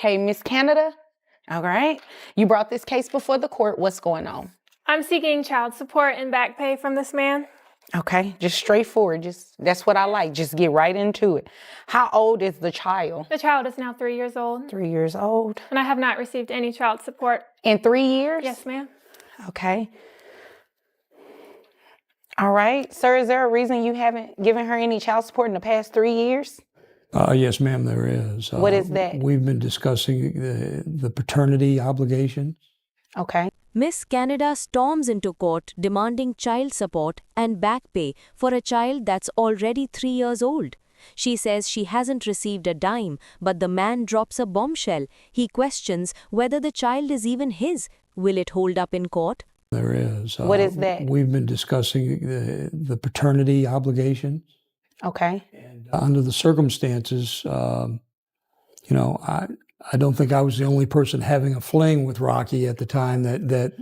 Okay, Miss Canada. All right. You brought this case before the court. What's going on? I'm seeking child support and back pay from this man. Okay, just straightforward. That's what I like. Just get right into it. How old is the child? The child is now 3 years old. 3 years old. And I have not received any child support. In 3 years? Yes, ma'am. Okay. All right. Sir, is there a reason you haven't given her any child support in the past 3 years? Yes, ma'am, there is. What is that? We've been discussing the paternity obligation. Okay. Miss Canada storms into court demanding child support and back pay for a child that's already 3 years old. She says she hasn't received a dime, but the man drops a bombshell. He questions whether the child is even his. Will it hold up in court? There is. What is that? We've been discussing the paternity obligation. Okay. And under the circumstances, I don't think I was the only person having a fling with Rocky at the time that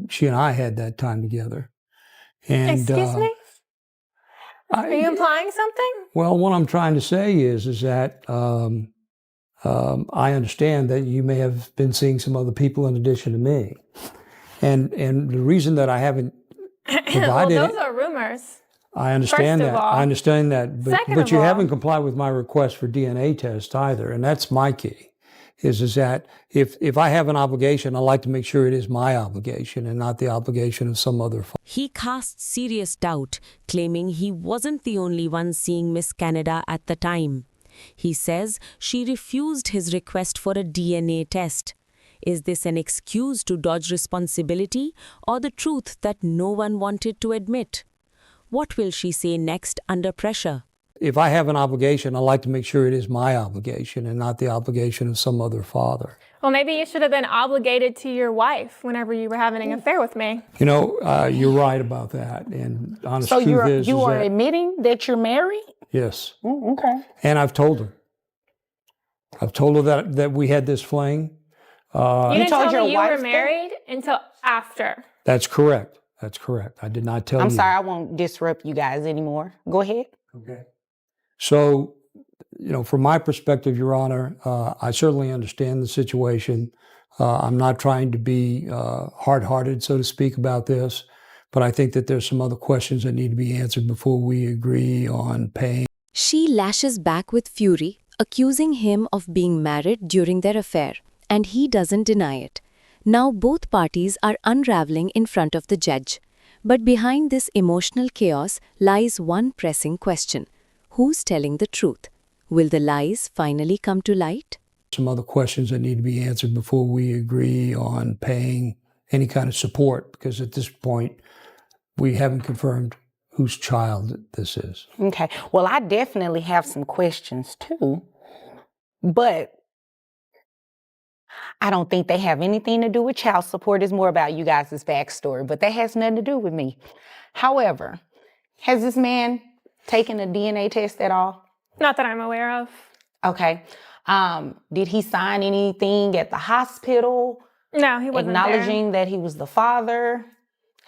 she and I had that time together. And Excuse me? Are you implying something? Well, what I'm trying to say is that I understand that you may have been seeing some other people in addition to me. And the reason that I haven't provided well, those are rumors. I understand First of that. all. I understand that. Second But of you all. haven't complied with my request for DNA test either. And that's my key. Is that if I have an obligation, I like to make sure it is my obligation and not the obligation of some other. He casts serious doubt, claiming he wasn't the only one seeing Miss Canada at the time. He says she refused his request for a DNA test. Is this an excuse to dodge responsibility or the truth that no one wanted to admit? What will she say next under pressure? If I have an obligation, I like to make sure it is my obligation and not the obligation of some other father. Well, maybe you should have been obligated to your wife whenever you were having an affair with me. You're right about that. And honest So truth is you are that, admitting that you're married? yes. Okay. And I've told her. I've told her that we had this fling. You didn't told tell your me you wife were that? married until after. That's correct. That's correct. I did not tell you. I'm sorry, I won't disrupt you guys anymore. Go ahead. Okay. So, from my perspective, Your Honor, I certainly understand the situation. I'm not trying to be hard-hearted, so to speak, about this, but I think that there's some other questions that need to be answered before we agree on paying. She lashes back with fury, accusing him of being married during their affair, and he doesn't deny it. Now both parties are unraveling in front of the judge. But behind this emotional chaos lies one pressing question. Who's telling the truth? Will the lies finally come to light? Some other questions that need to be answered before we agree on paying any kind of support, because at this point, we haven't confirmed whose child this is. Okay. Well, I definitely have some questions too, but I don't think they have anything to do with child support. It's more about you guys' backstory, but that has nothing to do with me. However, has this man taken a DNA test at all? Not that I'm aware of. Okay. Did he sign anything at the hospital? No, he wasn't acknowledging that he was the father?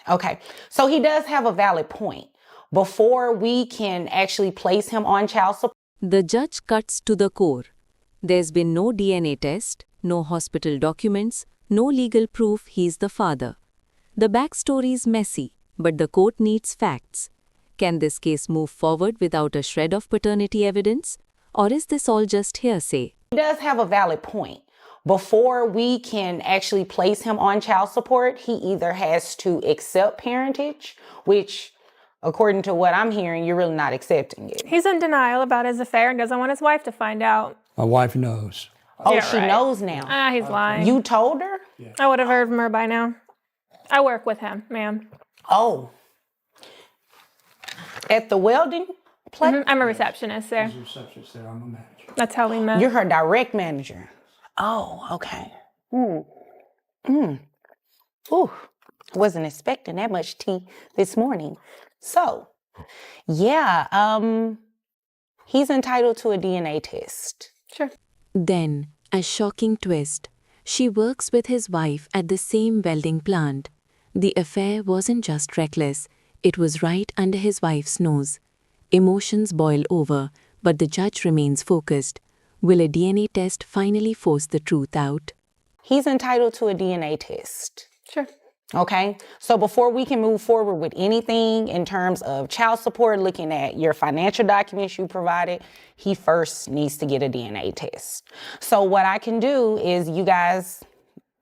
Okay. So he does have a valid point. Before we can actually place him on child support. The judge cuts to the core. There's been no DNA test, no hospital documents, no legal proof he's the father. The backstory is messy, but the court needs facts. Can this case move forward without a shred of paternity evidence? Or is this all just hearsay? He does have a valid point. Before we can actually place him on child support, he either has to accept parentage, which, according to what I'm hearing, you're really not accepting it. He's in denial about his affair and doesn't want his wife to find out. My wife knows. Oh, Yeah, she right. knows now. He's lying. You told her? I would have heard from her by now. I work with him, ma'am. Oh. At the welding place? I'm a receptionist there. Receptionist there, I'm a manager. That's how we met. You're her direct manager. Oh, okay. Ooh, wasn't expecting that much tea this morning. So, yeah, he's entitled to a DNA test. Sure. Then, a shocking twist. She works with his wife at the same welding plant. The affair wasn't just reckless, it was right under his wife's nose. Emotions boil over, but the judge remains focused. Will a DNA test finally force the truth out? He's entitled to a DNA test. Sure. Okay, so before we can move forward with anything in terms of child support, looking at your financial documents you provided, he first needs to get a DNA test. So what I can do is you guys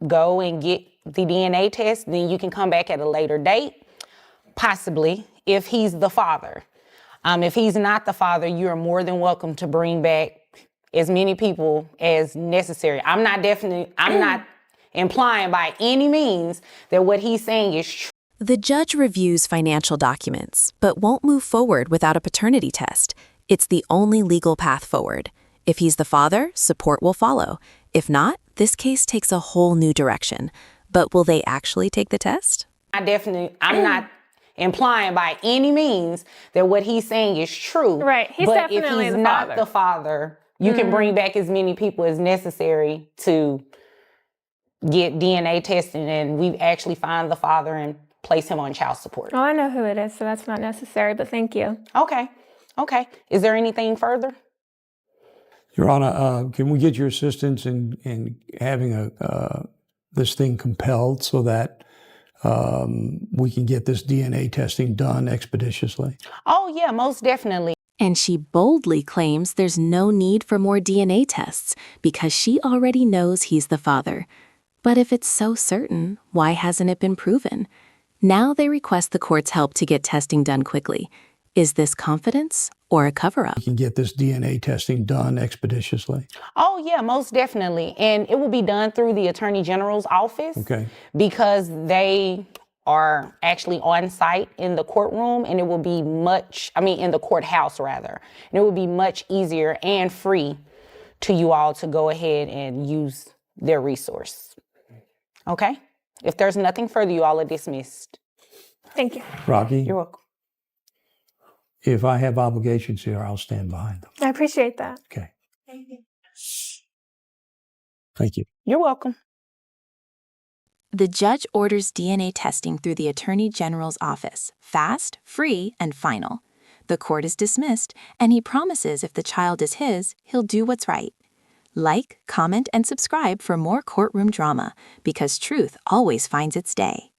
go and get the DNA test, then you can come back at a later date, possibly, if he's the father. If he's not the father, you're more than welcome to bring back as many people as necessary. I'm not implying by any means that what he's saying is true. The judge reviews financial documents, but won't move forward without a paternity test. It's the only legal path forward. If he's the father, support will follow. If not, this case takes a whole new direction. But will they actually take the test? I'm not implying by any means that what he's saying is true. Right, he's but if definitely he's the not father. the father, you can bring back as many people as necessary to get DNA testing, and we actually find the father and place him on child support. Well, I know who it is, so that's not necessary, but thank you. Okay. Is there anything further? Your Honor, can we get your assistance in having this thing compelled so that we can get this DNA testing done expeditiously? Oh, yeah, most definitely. And she boldly claims there's no need for more DNA tests because she already knows he's the father. But if it's so certain, why hasn't it been proven? Now they request the court's help to get testing done quickly. Is this confidence or a cover-up? We can get this DNA testing done expeditiously. Oh, yeah, most definitely. And it will be done through the Attorney General's office. Okay. Because they are actually on site in the courtroom, and it will be in the courthouse rather. And it will be much easier and free to you all to go ahead and use their resource. Okay? If there's nothing further, you all are dismissed. Thank you. Rocky, You're welcome. if I have obligations here, I'll stand behind them. I appreciate that. Okay. Thank you. You're welcome. The judge orders DNA testing through the Attorney General's office, fast, free, and final. The court is dismissed, and he promises if the child is his, he'll do what's right. Like, comment, and subscribe for more courtroom drama, because truth always finds its day.